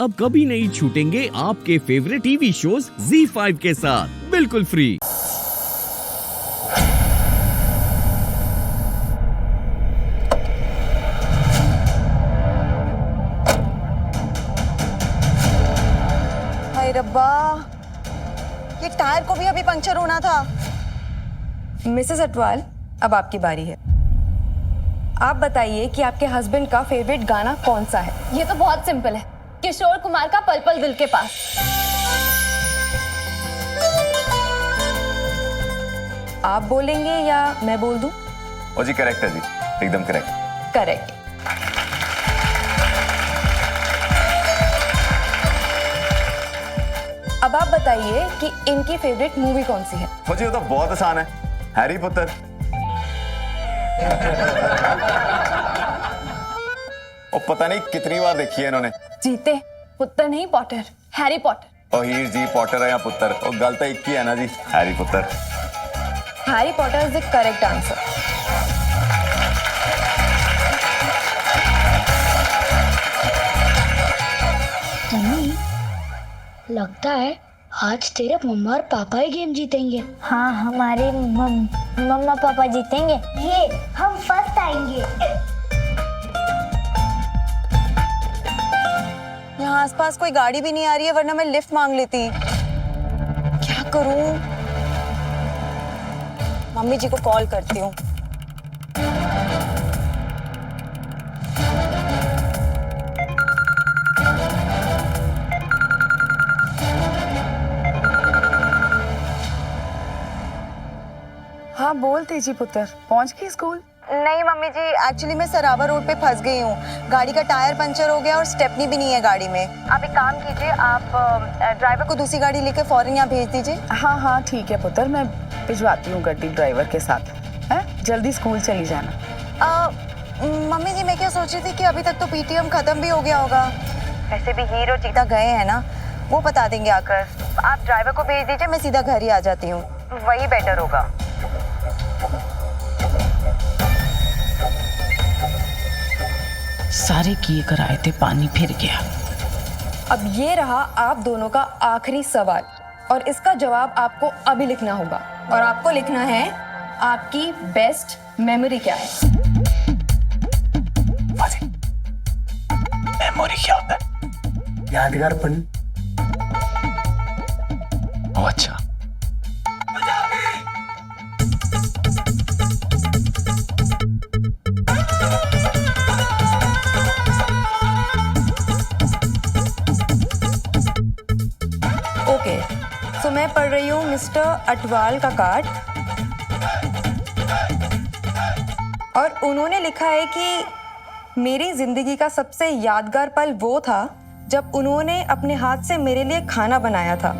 अब कभी नहीं छूटेंगे आपके फेवरेट टीवी शोज ZEE5 के साथ बिल्कुल फ्री। हाय रब्बा, ये टायर को भी अभी पंक्चर होना था। मिसेस अटवाल, अब आपकी बारी है। आप बताइए कि आपके हस्बैंड का फेवरेट गाना कौन सा है? ये तो बहुत सिंपल है, किशोर कुमार का पल पल दिल के पास। आप बोलेंगे या मैं बोल दूं? ओ जी करेक्ट है जी, एकदम करेक्ट। करेक्ट। अब आप बताइए कि इनकी फेवरेट मूवी कौन सी है? ओ जी वो तो बहुत आसान है, हैरी पॉटर। ओ पता नहीं कितनी बार देखी है इन्होंने। जीते पुत्र नहीं पॉटर, हैरी पॉटर। ओ हीर जी पॉटर है या पुत्र, ओ गल तो एक ही है ना जी, Harry Potter. Harry Potter is the correct answer. Mummy, लगता है आज तेरे मम्मा और पापा ही गेम जीतेंगे। हाँ, हमारे मम्मा पापा जीतेंगे। ये हम फर्स्ट आएंगे। यहाँ आसपास कोई गाड़ी भी नहीं आ रही है, वरना मैं लिफ्ट मांग लेती। क्या करूं? मम्मी जी को कॉल करती हूँ। हाँ बोल तेजी पुत्र, पहुंच गई स्कूल? नहीं मम्मी जी, एक्चुअली मैं सरावा रोड पे फंस गई हूँ। गाड़ी का टायर पंचर हो गया और स्टेपनी भी नहीं है गाड़ी में। आप एक काम कीजिए, आप ड्राइवर को दूसरी गाड़ी लेके फौरन यहाँ भेज दीजिए। हाँ हाँ ठीक है पुत्र, मैं भिजवाती हूँ गड्डी ड्राइवर के साथ। है, जल्दी स्कूल चली जाना। मम्मी जी, मैं क्या सोच रही थी कि अभी तक तो पीटीएम खत्म भी हो गया होगा। वैसे भी हीरो जीता गए हैं ना, वो बता देंगे आकर। आप ड्राइवर को भेज दीजिए, मैं सीधा घर ही आ जाती हूँ, वही बेटर होगा। सारे किए कराए थे, पानी फिर गया। अब ये रहा आप दोनों का आखिरी सवाल, और इसका जवाब आपको अभी लिखना होगा। और आपको लिखना है आपकी बेस्ट मेमोरी क्या है। मेमोरी क्या होता है? यादगार पन। ओ अच्छा। ओके, सो मैं पढ़ रही हूँ मिस्टर अटवाल का कार्ड, और उन्होंने लिखा है कि मेरी जिंदगी का सबसे यादगार पल वो था जब उन्होंने अपने हाथ से मेरे लिए खाना बनाया था,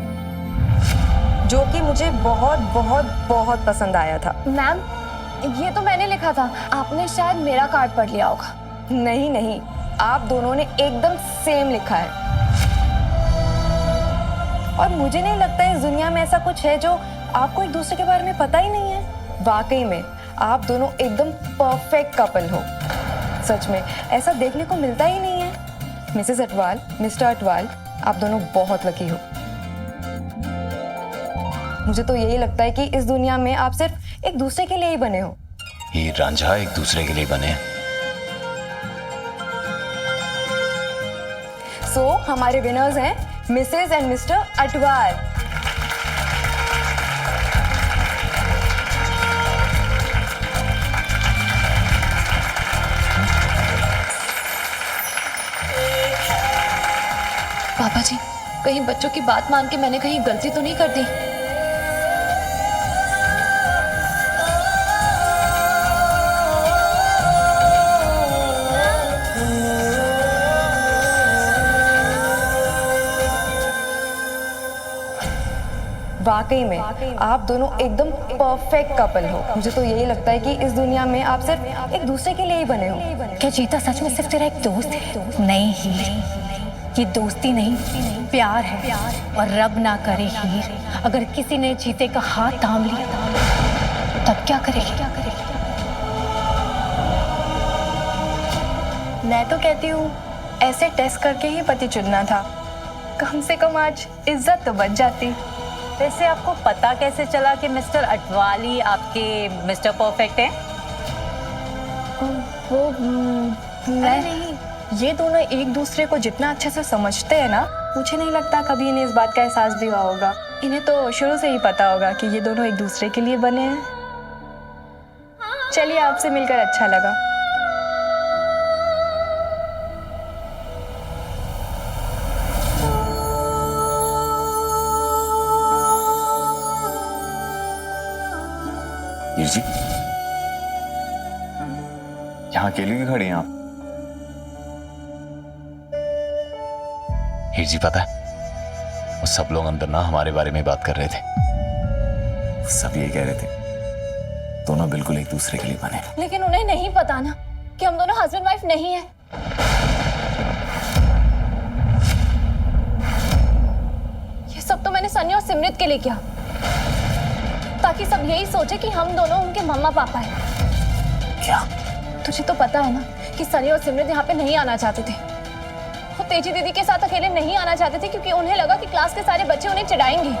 जो कि मुझे बहुत बहुत बहुत पसंद आया था। मैम, ये तो मैंने लिखा था, आपने शायद मेरा कार्ड पढ़ लिया होगा। नहीं नहीं, आप दोनों ने एकदम सेम लिखा है, और मुझे नहीं लगता इस दुनिया में ऐसा कुछ है जो आपको एक दूसरे के बारे में पता ही नहीं है। वाकई में आप दोनों एकदम परफेक्ट कपल हो। सच में ऐसा देखने को मिलता ही नहीं है। मिसेस अटवाल, मिस्टर अटवाल, आप दोनों बहुत लकी हो। मुझे तो यही लगता है कि इस दुनिया में आप सिर्फ एक दूसरे के लिए ही बने हो। हीर रांझा एक दूसरे के लिए बने। सो हमारे विनर्स हैं मिसेस एंड मिस्टर अटवाल। पापा जी, कहीं बच्चों की बात मान के मैंने कहीं गलती तो नहीं कर दी? वाकई में आप दोनों एकदम परफेक्ट कपल हो। मुझे तो यही लगता है कि इस दुनिया में आप सिर्फ एक दूसरे के लिए ही बने हो। क्या जीता सच में सिर्फ तेरा एक दोस्त है? नहीं हीर, ये दोस्ती नहीं, प्यार है। और रब ना करे हीर, अगर किसी ने जीते का हाथ थाम लिया तब क्या करेगी? मैं तो कहती हूँ ऐसे टेस्ट करके ही पति चुनना था। कम से कम आज इज्जत तो बच जाती। वैसे आपको पता कैसे चला कि मिस्टर अटवाली आपके मिस्टर परफेक्ट हैं? वो नहीं, ये दोनों एक दूसरे को जितना अच्छे से समझते हैं ना, मुझे नहीं लगता कभी इन्हें इस बात का एहसास भी हुआ होगा। इन्हें तो शुरू से ही पता होगा कि ये दोनों एक दूसरे के लिए बने हैं। चलिए, आपसे मिलकर अच्छा लगा। जी, यहाँ अकेली क्यों खड़ी हैं आप? हीर जी, पता है वो सब लोग अंदर ना हमारे बारे में बात कर रहे थे। सब ये कह रहे थे दोनों बिल्कुल एक दूसरे के लिए बने। लेकिन उन्हें नहीं पता ना कि हम दोनों हस्बैंड वाइफ नहीं है। ये सब तो मैंने सनी और सिमरत के लिए किया, ताकि सब यही सोचे कि हम दोनों उनके मम्मा पापा हैं। क्या? तुझे तो पता है ना कि सनी और सिमरत यहाँ पे नहीं आना चाहते थे। वो तेजी दीदी के साथ अकेले नहीं आना चाहते थे क्योंकि उन्हें लगा कि क्लास के सारे बच्चे उन्हें चिढ़ाएंगे।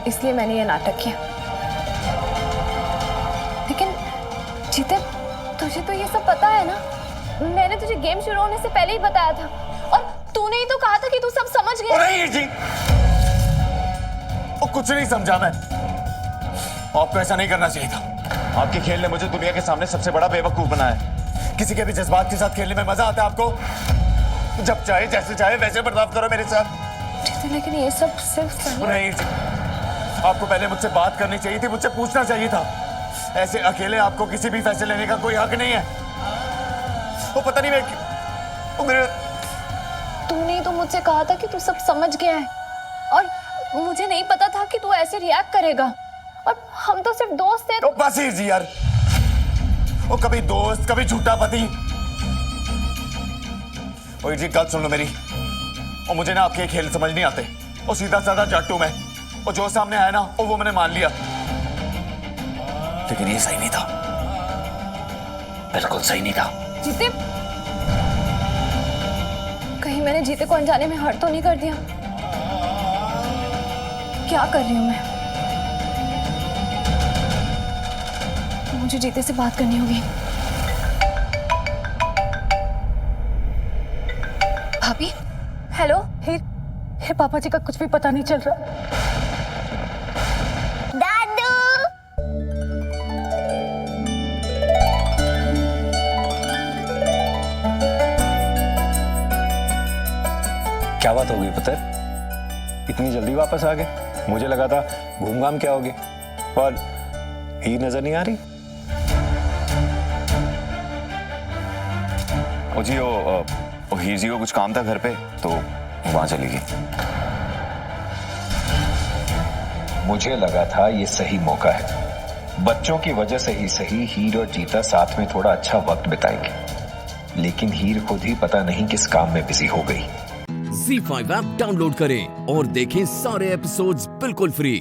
इसलिए मैंने ये नाटक किया। लेकिन जीते, तुझे तो ये सब पता है ना? मैंने तुझे गेम शुरू होने से पहले ही बताया था, और तूने ही तो कहा था कि तू सब समझ गया। नहीं जी, वो कुछ नहीं समझा मैं। आपको ऐसा नहीं करना चाहिए था। आपके खेल ने मुझे दुनिया के सामने सबसे बड़ा बेवकूफ बनाया। किसी के भी जज्बात के साथ खेलने में मजा आता है आपको? जब चाहे जैसे चाहे वैसे बर्ताव करो मेरे साथ। लेकिन ये सब सिर्फ नहीं जी, आपको पहले मुझसे बात करनी चाहिए थी, मुझसे पूछना चाहिए था। ऐसे अकेले आपको किसी भी फैसले लेने का कोई हक नहीं है। वो पता नहीं वो मेरे तूने ही तो मुझसे कहा था कि तू सब समझ गया है, और मुझे नहीं पता था कि तू ऐसे रिएक्ट करेगा, और हम तो सिर्फ दोस्त थे। तो बस ही जी यार, वो कभी दोस्त कभी झूठा पति। ओए जी, गल सुन लो मेरी। और मुझे ना आपके खेल समझ नहीं आते। वो सीधा साधा जाटू मैं, वो जो सामने आया ना वो मैंने मान लिया, लेकिन ये सही नहीं था, बिल्कुल सही नहीं था। जीते, कहीं मैंने जीते को अनजाने में हर्ट तो नहीं कर दिया? क्या कर रही हूं मैं? मुझे जीते से बात करनी होगी। भाभी, हेलो। हीर पापा जी का कुछ भी पता नहीं चल रहा। दादू, क्या बात हो गई पुत्र? इतनी जल्दी वापस आ गए? मुझे लगा था घूम घाम क्या होगे, और हीर नजर नहीं आ रही। ओ जी, वो हीर जी को कुछ काम था घर पे, तो वहां चली गई। मुझे लगा था ये सही मौका है, बच्चों की वजह से ही सही हीर और जीता साथ में थोड़ा अच्छा वक्त बिताएंगे, लेकिन हीर खुद ही पता नहीं किस काम में बिजी हो गई। ZEE5 ऐप डाउनलोड करें और देखें सारे एपिसोड्स बिल्कुल फ्री।